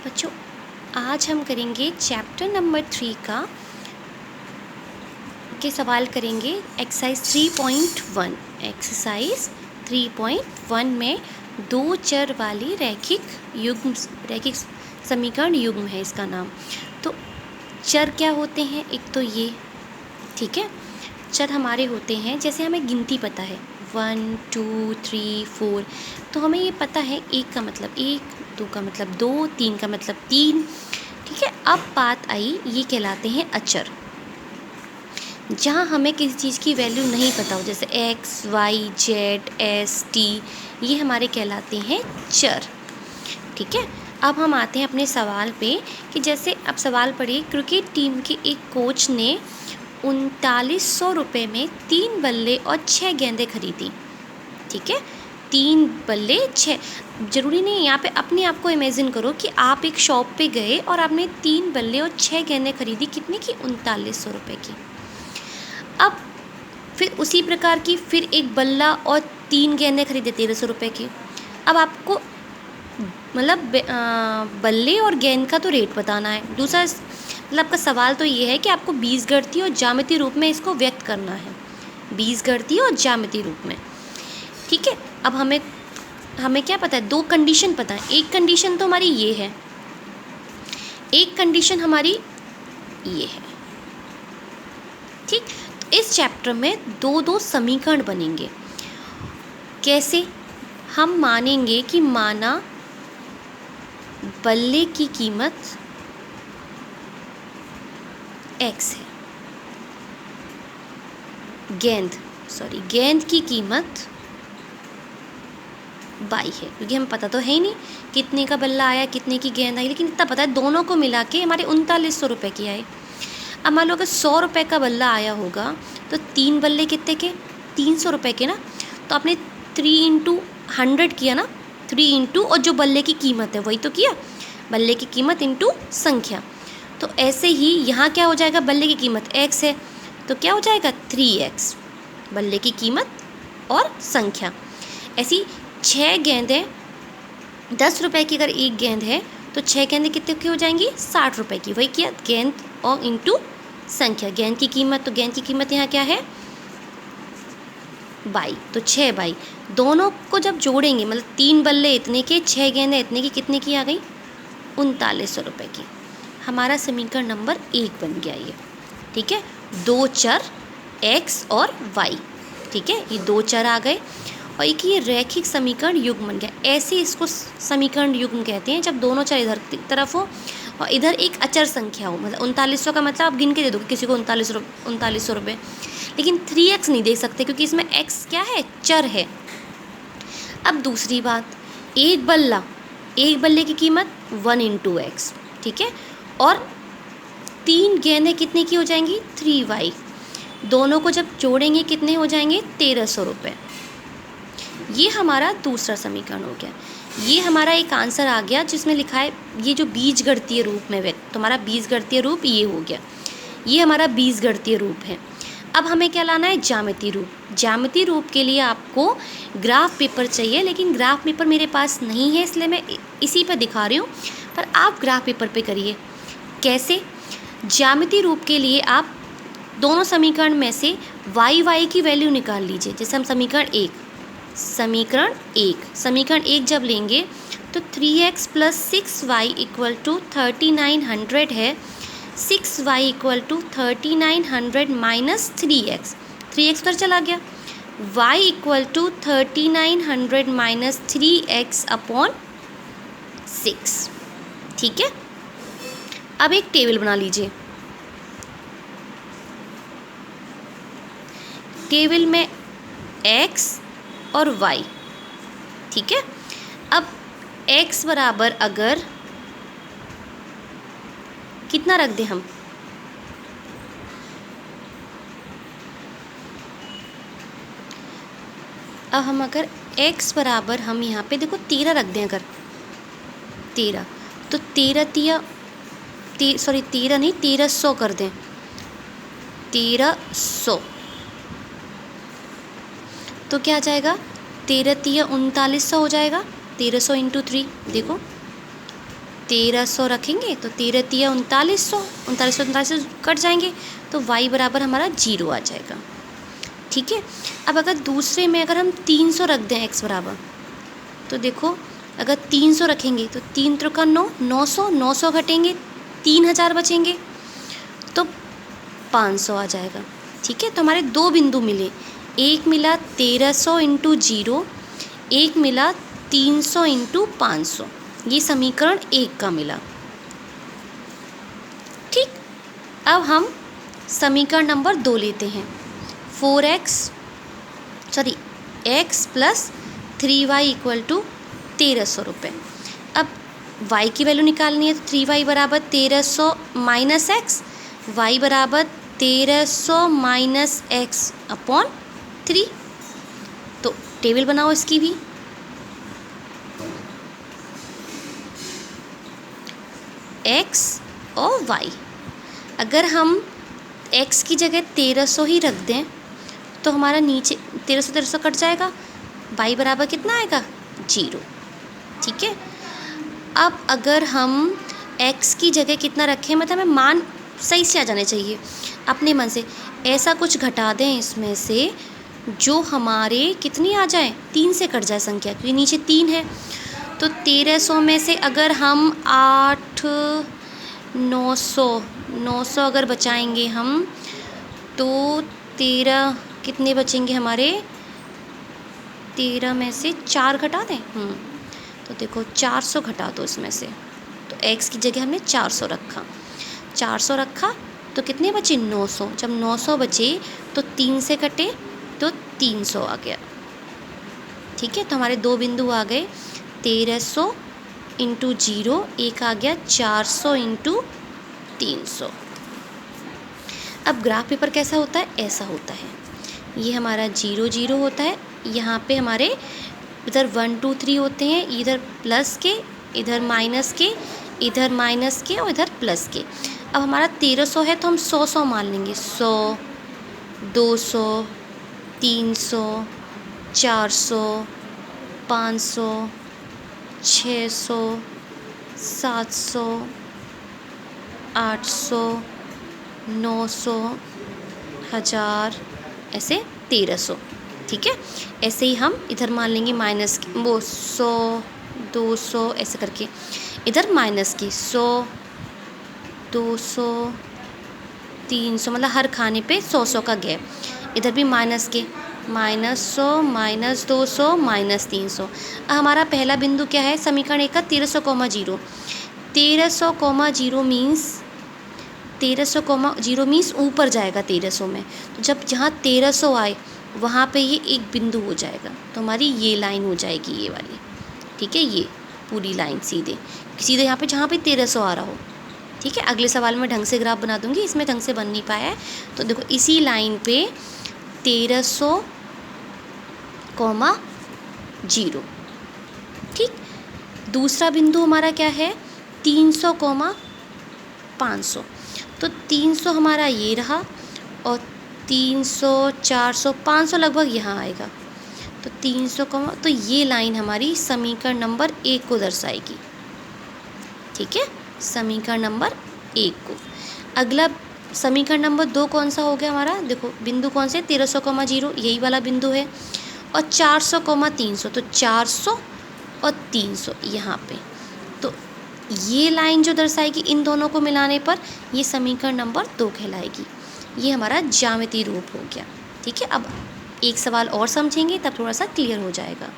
बच्चों, आज हम करेंगे चैप्टर नंबर 3 के सवाल करेंगे एक्सरसाइज 3.1। एक्सरसाइज 3.1 में दो चर वाली रैखिक समीकरण युग्म है इसका नाम। तो चर क्या होते हैं? एक तो ये, ठीक है, चर हमारे होते हैं, जैसे हमें गिनती पता है 1 2 3 4, तो हमें ये पता है 1 का मतलब 1, 2 का मतलब 2, 3 का मतलब 3, ठीक है। अब बात आई, ये कहलाते हैं अचर। जहाँ हमें किसी चीज़ की वैल्यू नहीं पता हो, जैसे x, y, z, s, t, ये हमारे कहलाते हैं चर, ठीक है। अब हम आते हैं अपने सवाल पे कि जैसे अब सवाल पढ़िए, क्रिकेट टीम के एक कोच ने 3900 रुपये में 3 बल्ले और 6 गेंदें खरीदी, ठीक है। 3 बल्ले 6, ज़रूरी नहीं, यहाँ पे अपने आप को इमेजिन करो कि आप एक शॉप पे गए और आपने 3 बल्ले और 6 गेंदें खरीदी, कितने की? 3900 रुपये की। अब फिर उसी प्रकार की फिर एक बल्ला और 3 गेंदें खरीदे 1300 रुपये की। अब आपको मतलब बल्ले और गेंद का तो रेट बताना है। दूसरा मतलब आपका सवाल तो ये है कि आपको बीजगणितीय और ज्यामितीय रूप में इसको व्यक्त करना है, बीजगणितीय और ज्यामितीय रूप में, ठीक है। अब हमें क्या पता है? 2 कंडीशन पता है। एक कंडीशन तो हमारी ये है, एक कंडीशन हमारी ये है, ठीक। तो इस चैप्टर में 2 समीकरण बनेंगे। कैसे? हम मानेंगे कि माना बल्ले की कीमत x है, गेंद की कीमत y है, क्योंकि हमें पता तो है ही नहीं कितने का बल्ला आया, कितने की गेंद आई, लेकिन इतना पता है दोनों को मिला के हमारे 3900 रुपये की आए। अब मान लो अगर 100 रुपये का बल्ला आया होगा तो 3 बल्ले कितने के? 300 रुपये के ना। तो आपने 3 × 100 किया ना, 3 × और जो बल्ले की कीमत है वही तो किया, बल्ले की कीमत इंटू संख्या। तो ऐसे ही यहाँ क्या हो जाएगा? बल्ले की कीमत x है तो क्या हो जाएगा? 3x, बल्ले की कीमत और संख्या। ऐसी 6 गेंदें, 10 रुपये की अगर एक गेंद है तो 6 गेंदें कितने की हो जाएंगी? 60 रुपये की। वही किया, गेंद और इंटू संख्या, गेंद की कीमत, तो गेंद की कीमत यहाँ क्या है? बाई, तो 6 बाई। दोनों को जब जोड़ेंगे, मतलब 3 बल्ले इतने के, 6 गेंदें इतने की, कितने की आ गई? 3900 रुपये की। हमारा समीकरण नंबर 1 बन गया ये, ठीक है। 2 चर x और y, ठीक है, ये 2 चर आ गए और एक ये रैखिक समीकरण युग्म बन गया। ऐसे इसको समीकरण युग्म कहते हैं जब दोनों चर इधर की तरफ हो और इधर एक अचर संख्या हो। मतलब 3900 का मतलब आप गिन के दे दोगे किसी को 3900 रुपये, लेकिन 3x नहीं दे सकते क्योंकि इसमें x क्या है? चर है। अब दूसरी बात, एक बल्ले की कीमत 1 × x, ठीक है, और 3 गेंदें कितने की हो जाएंगी? 3y। दोनों को जब जोड़ेंगे कितने हो जाएंगे? 1300 रुपये। ये हमारा दूसरा समीकरण हो गया। ये हमारा एक आंसर आ गया जिसमें लिखा है ये जो बीजगणितीय रूप में व्यक्त, तो हमारा बीजगणितीय रूप ये हो गया, ये हमारा बीजगणितीय रूप है। अब हमें क्या लाना है? ज्यामितीय रूप। ज्यामितीय रूप के लिए आपको ग्राफ पेपर चाहिए, लेकिन ग्राफ पेपर मेरे पास नहीं है, इसलिए मैं इसी पर दिखा रही हूँ, पर आप ग्राफ पेपर पे करिए। कैसे? ज्यामितीय रूप के लिए आप दोनों समीकरण में से y की वैल्यू निकाल लीजिए। जैसे हम समीकरण एक जब लेंगे तो 3x + 6y = 3900 है। 6y = 3900 - 3x, 3x उधर चला गया, y = 3900 - 3x/6, ठीक है। अब एक टेबल बना लीजिए। टेबल में x और y, ठीक है। अब x बराबर अगर कितना रख दें हम? अब हम अगर x बराबर हम यहाँ पे देखो 13 रख दें, अगर 13, तो 1300 कर दें, 1300, तो क्या आ जाएगा? 13 × 3900 हो जाएगा। 1300 × 3, देखो 1300 रखेंगे तो 13 तिया 3900, 3900 कट जाएंगे तो y बराबर हमारा 0 आ जाएगा। ठीक है। अब अगर दूसरे में अगर हम 300 रख दें x बराबर, तो देखो अगर 300 रखेंगे तो 3 त्रिका 9, 900, 900 घटेंगे 3000 बचेंगे तो 500 आ जाएगा। ठीक है। तो हमारे दो बिंदु मिले, एक मिला 1300 इंटू 0, एक मिला 300 इंटू 500, ये समीकरण 1 का मिला। ठीक। अब हम समीकरण नंबर 2 लेते हैं। 4x plus 3y equal to 1300 रुपये। अब y की वैल्यू निकालनी है तो 3y बराबर 1300 माइनस एक्स, y बराबर 1300 माइनस एक्स अपॉन 3। तो टेबल बनाओ इसकी भी। x और y, अगर हम x की जगह 1300 ही रख दें तो हमारा नीचे 1300 कट जाएगा, y बराबर कितना आएगा 0। ठीक है। अब अगर हम x की जगह कितना रखें, मतलब हमें मान सही से आ जाने चाहिए अपने मन से, ऐसा कुछ घटा दें इसमें से जो हमारे कितनी आ जाए, 3 से कट जाए संख्या, क्योंकि नीचे 3 है। तो 1300 में से अगर हम 8 900 अगर बचाएंगे हम तो 13 कितने बचेंगे हमारे, 13 में से 4 घटा दें। तो देखो 400 घटा दो इसमें से, तो x की जगह हमने 400 रखा तो कितने बचे 900। जब 900 बचे तो 3 से कटे तो 300 आ गया। ठीक है। तो हमारे दो बिंदु आ गए, 1300 इंटू 0, एक आ गया 400 इंटू 300। अब ग्राफ पेपर कैसा होता है, ऐसा होता है, ये हमारा 0 0 होता है, यहाँ पे हमारे इधर 1 2 3 होते हैं, इधर प्लस के, इधर माइनस के, इधर माइनस के और इधर प्लस के। अब हमारा 1300 है तो हम 100 मान लेंगे, 100 200 300 400 500 600 700 800 900 1000, ऐसे 1300। ठीक है। ऐसे ही हम इधर मान लेंगे माइनस वो 100 200 ऐसे करके, इधर माइनस की 100 200 300, मतलब हर खाने पे 100 का गैप, इधर भी माइनस के, -100 -200 -300। हमारा पहला बिंदु क्या है समीकरण 1 का, 1300,0। 1300,0 मीन्स 1300,0 मीन्स ऊपर जाएगा 1300 में, तो जब जहाँ 1300 आए वहाँ पे ये एक बिंदु हो जाएगा, तो हमारी ये लाइन हो जाएगी, ये वाली। ठीक है। ये पूरी लाइन सीधे यहाँ पे जहाँ पे 1300 आ रहा हो। ठीक है। अगले सवाल में ढंग से ग्राफ बना दूंगी, इसमें ढंग से बन नहीं पाया है। तो देखो इसी लाइन पे 1300,0। ठीक। दूसरा बिंदु हमारा क्या है 300,500। तो 300 हमारा ये रहा और 300 400 500 लगभग यहाँ आएगा, तो 300, तो ये लाइन हमारी समीकरण नंबर 1 को दर्शाएगी। ठीक है। समीकरण नंबर 1 को। अगला समीकरण नंबर 2 कौन सा हो गया हमारा, देखो बिंदु कौन से 1300,0, यही वाला बिंदु है, और 400,300, तो 400 और 300 यहाँ पे, तो ये लाइन जो दर्शाएगी इन दोनों को मिलाने पर ये समीकरण नंबर 2 कहलाएगी। ये हमारा ज्यामितीय रूप हो गया। ठीक है। अब एक सवाल और समझेंगे तब थोड़ा सा क्लियर हो जाएगा।